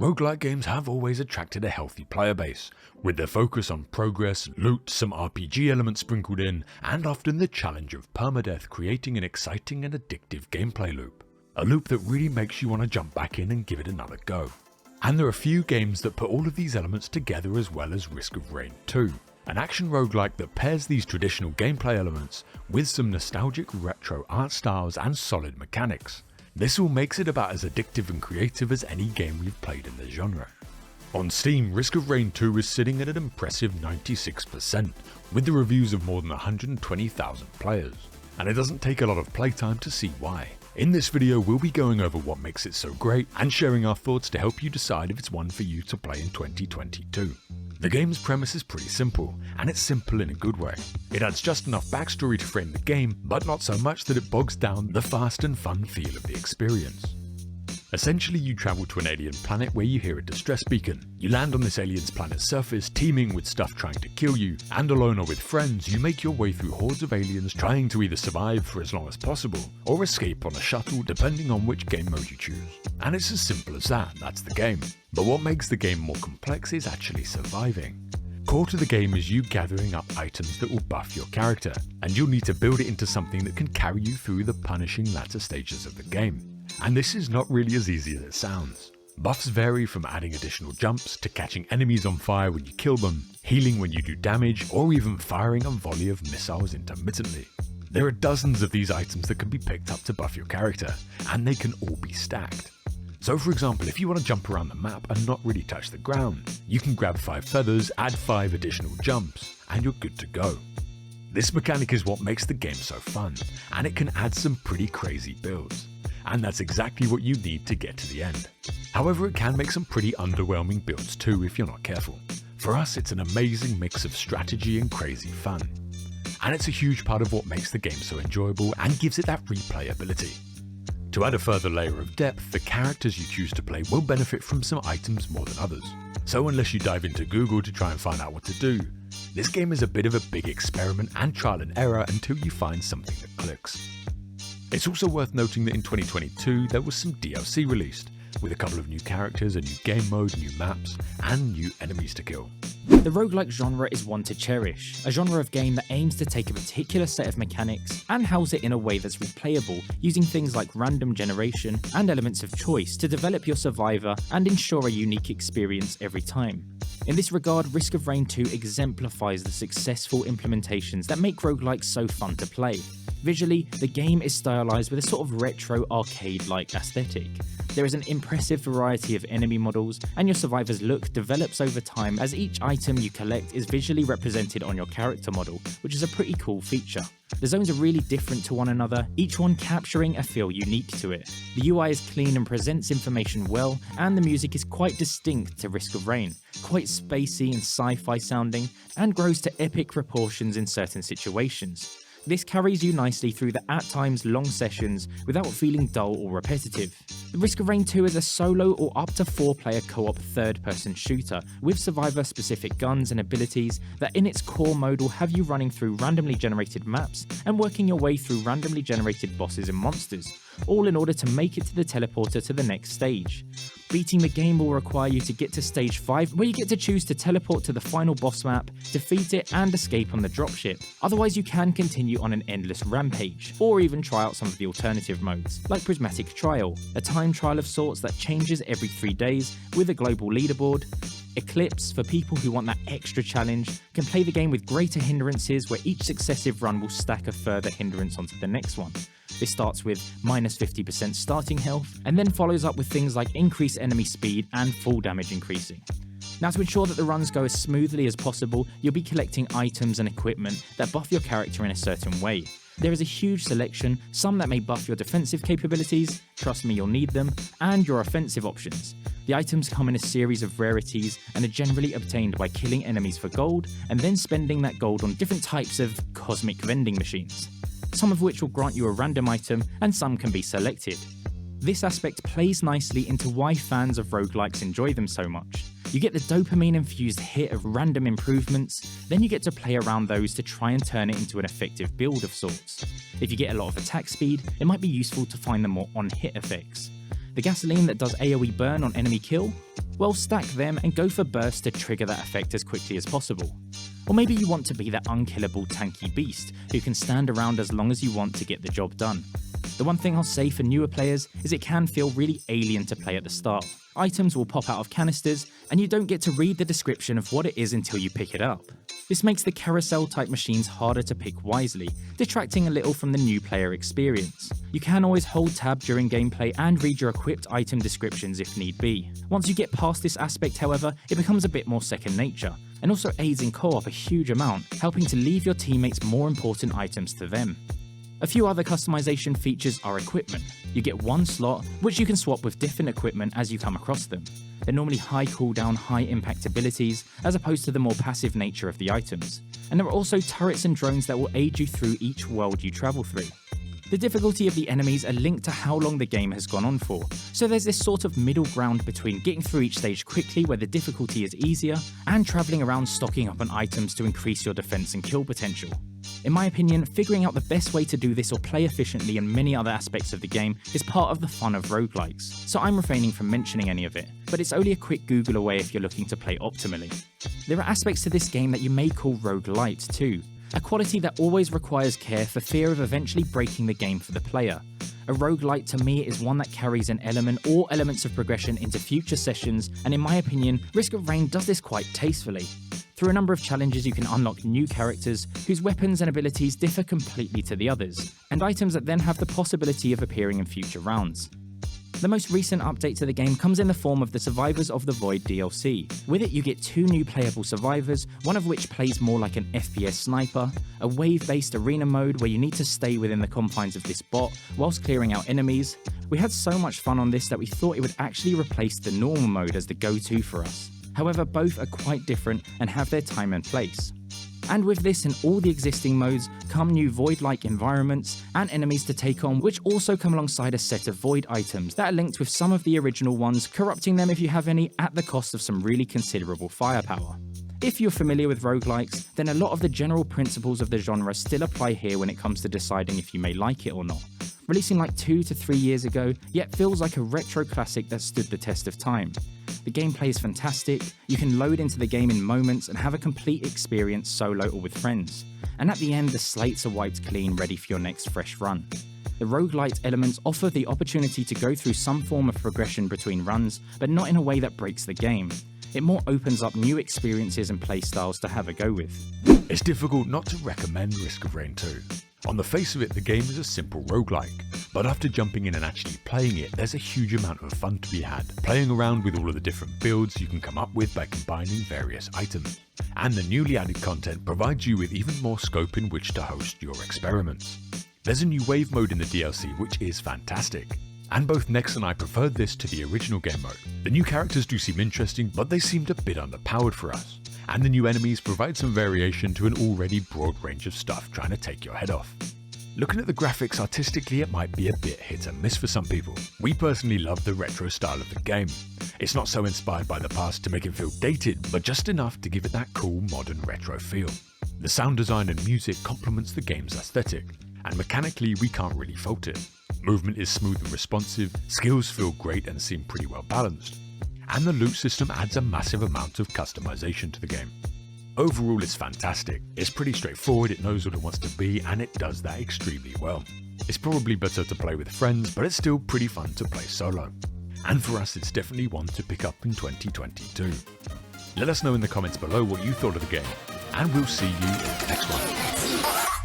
Roguelike games have always attracted a healthy player base, with their focus on progress, loot, some RPG elements sprinkled in, and often the challenge of permadeath creating an exciting and addictive gameplay loop. A loop that really makes you want to jump back in and give it another go. And there are few games that put all of these elements together as well as Risk of Rain 2, an action roguelike that pairs these traditional gameplay elements with some nostalgic retro art styles and solid mechanics. This all makes it about as addictive and creative as any game we've played in the genre. On Steam, Risk of Rain 2 is sitting at an impressive 96%, with the reviews of more than 120,000 players. And it doesn't take a lot of playtime to see why. In this video we'll be going over what makes it so great and sharing our thoughts to help you decide if it's one for you to play in 2022. The game's premise is pretty simple, and it's simple in a good way. It adds just enough backstory to frame the game, but not so much that it bogs down the fast and fun feel of the experience. Essentially, you travel to an alien planet where you hear a distress beacon. You land on this alien's planet's surface, teeming with stuff trying to kill you, and alone or with friends, you make your way through hordes of aliens trying to either survive for as long as possible, or escape on a shuttle depending on which game mode you choose. And it's as simple as that, that's the game. But what makes the game more complex is actually surviving. Core to the game is you gathering up items that will buff your character, and you'll need to build it into something that can carry you through the punishing latter stages of the game. And this is not really as easy as it sounds. Buffs vary from adding additional jumps, to catching enemies on fire when you kill them, healing when you do damage, or even firing a volley of missiles intermittently. There are dozens of these items that can be picked up to buff your character, and they can all be stacked. So for example, if you want to jump around the map and not really touch the ground, you can grab 5 feathers, add 5 additional jumps, and you're good to go. This mechanic is what makes the game so fun, and it can add some pretty crazy builds. And that's exactly what you need to get to the end. However, it can make some pretty underwhelming builds too if you're not careful. For us, it's an amazing mix of strategy and crazy fun. And it's a huge part of what makes the game so enjoyable and gives it that replayability. To add a further layer of depth, the characters you choose to play will benefit from some items more than others. So unless you dive into Google to try and find out what to do, this game is a bit of a big experiment and trial and error until you find something that clicks. It's also worth noting that in 2022 there was some DLC released, with a couple of new characters, a new game mode, new maps, and new enemies to kill. The roguelike genre is one to cherish, a genre of game that aims to take a particular set of mechanics and house it in a way that's replayable, using things like random generation and elements of choice to develop your survivor and ensure a unique experience every time. In this regard, Risk of Rain 2 exemplifies the successful implementations that make roguelikes so fun to play. Visually, the game is stylized with a sort of retro arcade-like aesthetic. There is an impressive variety of enemy models, and your survivor's look develops over time as each item you collect is visually represented on your character model, which is a pretty cool feature. The zones are really different to one another, each one capturing a feel unique to it. The UI is clean and presents information well, and the music is quite distinct to Risk of Rain, quite spacey and sci-fi sounding, and grows to epic proportions in certain situations. This carries you nicely through the at times long sessions without feeling dull or repetitive. The Risk of Rain 2 is a solo or up to 4-player co-op third-person shooter with survivor-specific guns and abilities that in its core mode will have you running through randomly generated maps and working your way through randomly generated bosses and monsters, all in order to make it to the teleporter to the next stage. Beating the game will require you to get to stage 5, where you get to choose to teleport to the final boss map, defeat it and escape on the dropship. Otherwise you can continue on an endless rampage, or even try out some of the alternative modes, like Prismatic Trial, a time trial of sorts that changes every 3 days with a global leaderboard. Eclipse, for people who want that extra challenge, can play the game with greater hindrances where each successive run will stack a further hindrance onto the next one. This starts with minus 50% starting health, and then follows up with things like increased enemy speed and full damage increasing. Now, to ensure that the runs go as smoothly as possible, you'll be collecting items and equipment that buff your character in a certain way. There is a huge selection, some that may buff your defensive capabilities, trust me you'll need them, and your offensive options. The items come in a series of rarities and are generally obtained by killing enemies for gold and then spending that gold on different types of cosmic vending machines, some of which will grant you a random item and some can be selected. This aspect plays nicely into why fans of roguelikes enjoy them so much. You get the dopamine-infused hit of random improvements, then you get to play around those to try and turn it into an effective build of sorts. If you get a lot of attack speed, it might be useful to find the more on-hit effects. The gasoline that does AoE burn on enemy kill? well, stack them and go for bursts to trigger that effect as quickly as possible. Or maybe you want to be that unkillable tanky beast who can stand around as long as you want to get the job done. The one thing I'll say for newer players is it can feel really alien to play at the start. Items will pop out of canisters, and you don't get to read the description of what it is until you pick it up. This makes the carousel type machines harder to pick wisely, detracting a little from the new player experience. You can always hold tab during gameplay and read your equipped item descriptions if need be. Once you get past this aspect, however, it becomes a bit more second nature, and also aids in co-op a huge amount, helping to leave your teammates more important items to them. A few other customization features are equipment. You get one slot, which you can swap with different equipment as you come across them. They're normally high cooldown, high impact abilities, as opposed to the more passive nature of the items. And there are also turrets and drones that will aid you through each world you travel through. The difficulty of the enemies are linked to how long the game has gone on for, so there's this sort of middle ground between getting through each stage quickly where the difficulty is easier, and travelling around stocking up on items to increase your defense and kill potential. In my opinion, figuring out the best way to do this or play efficiently in many other aspects of the game is part of the fun of roguelikes, so I'm refraining from mentioning any of it, but it's only a quick Google away if you're looking to play optimally. There are aspects to this game that you may call roguelite too, a quality that always requires care for fear of eventually breaking the game for the player. A roguelite to me is one that carries an element or elements of progression into future sessions, and in my opinion, Risk of Rain does this quite tastefully. Through a number of challenges you can unlock new characters whose weapons and abilities differ completely to the others, and items that then have the possibility of appearing in future rounds. The most recent update to the game comes in the form of the Survivors of the Void DLC. With it you get 2 new playable survivors, one of which plays more like an FPS sniper, a wave-based arena mode where you need to stay within the confines of this bot whilst clearing out enemies. We had so much fun on this that we thought it would actually replace the normal mode as the go-to for us. However, both are quite different and have their time and place. And with this and all the existing modes come new Void-like environments and enemies to take on, which also come alongside a set of Void items that are linked with some of the original ones, corrupting them if you have any at the cost of some really considerable firepower. If you're familiar with roguelikes, then a lot of the general principles of the genre still apply here when it comes to deciding if you may like it or not. Releasing like 2 to 3 years ago, yet feels like a retro classic that stood the test of time. The gameplay is fantastic, you can load into the game in moments and have a complete experience solo or with friends. And at the end, the slates are wiped clean, ready for your next fresh run. The roguelite elements offer the opportunity to go through some form of progression between runs, but not in a way that breaks the game. It more opens up new experiences and playstyles to have a go with. It's difficult not to recommend Risk of Rain 2. On the face of it, the game is a simple roguelike, but after jumping in and actually playing it, there's a huge amount of fun to be had, playing around with all of the different builds you can come up with by combining various items. And the newly added content provides you with even more scope in which to host your experiments. There's a new wave mode in the DLC which is fantastic, and both Nex and I preferred this to the original game mode. The new characters do seem interesting, but they seemed a bit underpowered for us. And the new enemies provide some variation to an already broad range of stuff trying to take your head off. Looking at the graphics artistically, it might be a bit hit and miss for some people. We personally love the retro style of the game. It's not so inspired by the past to make it feel dated, but just enough to give it that cool modern retro feel. The sound design and music complements the game's aesthetic, and mechanically we can't really fault it. Movement is smooth and responsive, skills feel great and seem pretty well balanced. And the loot system adds a massive amount of customization to the game. Overall, it's fantastic. It's pretty straightforward, it knows what it wants to be, and it does that extremely well. It's probably better to play with friends, but it's still pretty fun to play solo. And for us, it's definitely one to pick up in 2022. Let us know in the comments below what you thought of the game, and we'll see you in the next one.